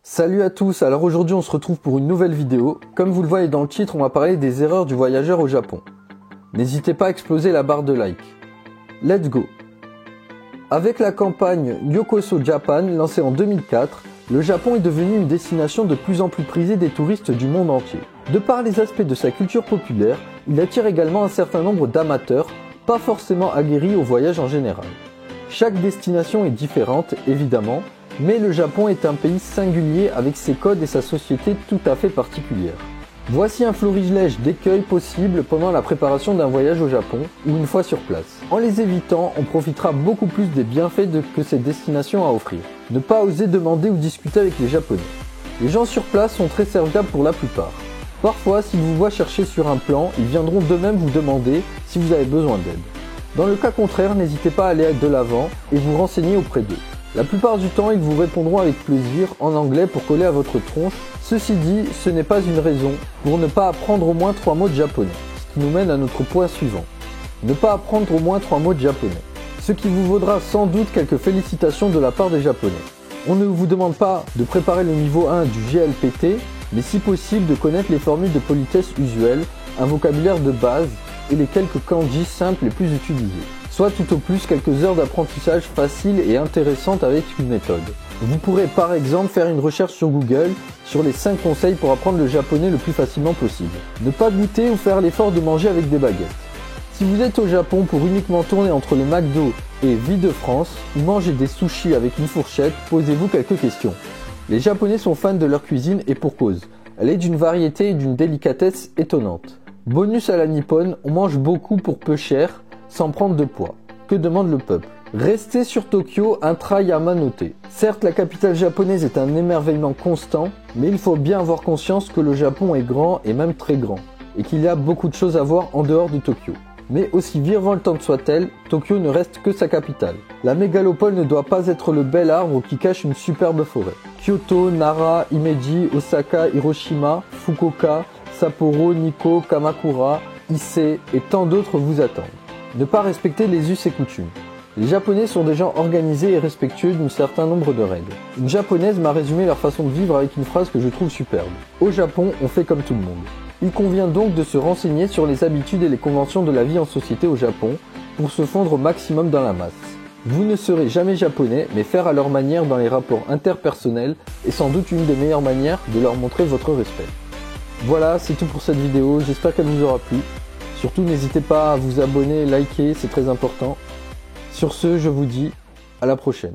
Salut à tous, alors aujourd'hui on se retrouve pour une nouvelle vidéo. Comme vous le voyez dans le titre, on va parler des erreurs du voyageur au Japon. N'hésitez pas à exploser la barre de like. Let's go! Avec la campagne Yokoso Japan lancée en 2004, le Japon est devenu une destination de plus en plus prisée des touristes du monde entier. De par les aspects de sa culture populaire, il attire également un certain nombre d'amateurs, pas forcément aguerris au voyage en général. Chaque destination est différente, évidemment, mais le Japon est un pays singulier avec ses codes et sa société tout à fait particulière. Voici un florilège d'écueils possibles pendant la préparation d'un voyage au Japon ou une fois sur place. En les évitant, on profitera beaucoup plus des bienfaits que cette destination a à offrir. Ne pas oser demander ou discuter avec les Japonais. Les gens sur place sont très serviables pour la plupart. Parfois, s'ils vous voient chercher sur un plan, ils viendront d'eux-mêmes vous demander si vous avez besoin d'aide. Dans le cas contraire, n'hésitez pas à aller de l'avant et vous renseigner auprès d'eux. La plupart du temps, ils vous répondront avec plaisir en anglais pour coller à votre tronche. Ceci dit, ce n'est pas une raison pour ne pas apprendre au moins 3 mots de japonais. Ce qui nous mène à notre point suivant. Ne pas apprendre au moins 3 mots de japonais. Ce qui vous vaudra sans doute quelques félicitations de la part des Japonais. On ne vous demande pas de préparer le niveau 1 du GLPT, mais si possible de connaître les formules de politesse usuelles, un vocabulaire de base et les quelques kanji simples les plus utilisés. Soit tout au plus quelques heures d'apprentissage facile et intéressantes avec une méthode. Vous pourrez par exemple faire une recherche sur Google sur les 5 conseils pour apprendre le japonais le plus facilement possible. Ne pas goûter ou faire l'effort de manger avec des baguettes. Si vous êtes au Japon pour uniquement tourner entre le McDo et Vie de France ou manger des sushis avec une fourchette, posez-vous quelques questions. Les Japonais sont fans de leur cuisine et pour cause. Elle est d'une variété et d'une délicatesse étonnante. Bonus à la nippone, on mange beaucoup pour peu cher, sans prendre de poids. Que demande le peuple? Rester sur Tokyo intra-Yamanote. Certes, la capitale japonaise est un émerveillement constant, mais il faut bien avoir conscience que le Japon est grand et même très grand, et qu'il y a beaucoup de choses à voir en dehors de Tokyo. Mais aussi virevoltante soit-elle, Tokyo ne reste que sa capitale. La mégalopole ne doit pas être le bel arbre qui cache une superbe forêt. Kyoto, Nara, Himeji, Osaka, Hiroshima, Fukuoka, Sapporo, Nikko, Kamakura, Ise et tant d'autres vous attendent. Ne pas respecter les us et coutumes. Les Japonais sont des gens organisés et respectueux d'un certain nombre de règles. Une Japonaise m'a résumé leur façon de vivre avec une phrase que je trouve superbe. Au Japon, on fait comme tout le monde. Il convient donc de se renseigner sur les habitudes et les conventions de la vie en société au Japon pour se fondre au maximum dans la masse. Vous ne serez jamais japonais, mais faire à leur manière dans les rapports interpersonnels est sans doute une des meilleures manières de leur montrer votre respect. Voilà, c'est tout pour cette vidéo, j'espère qu'elle vous aura plu. Surtout, n'hésitez pas à vous abonner, liker, c'est très important. Sur ce, je vous dis à la prochaine.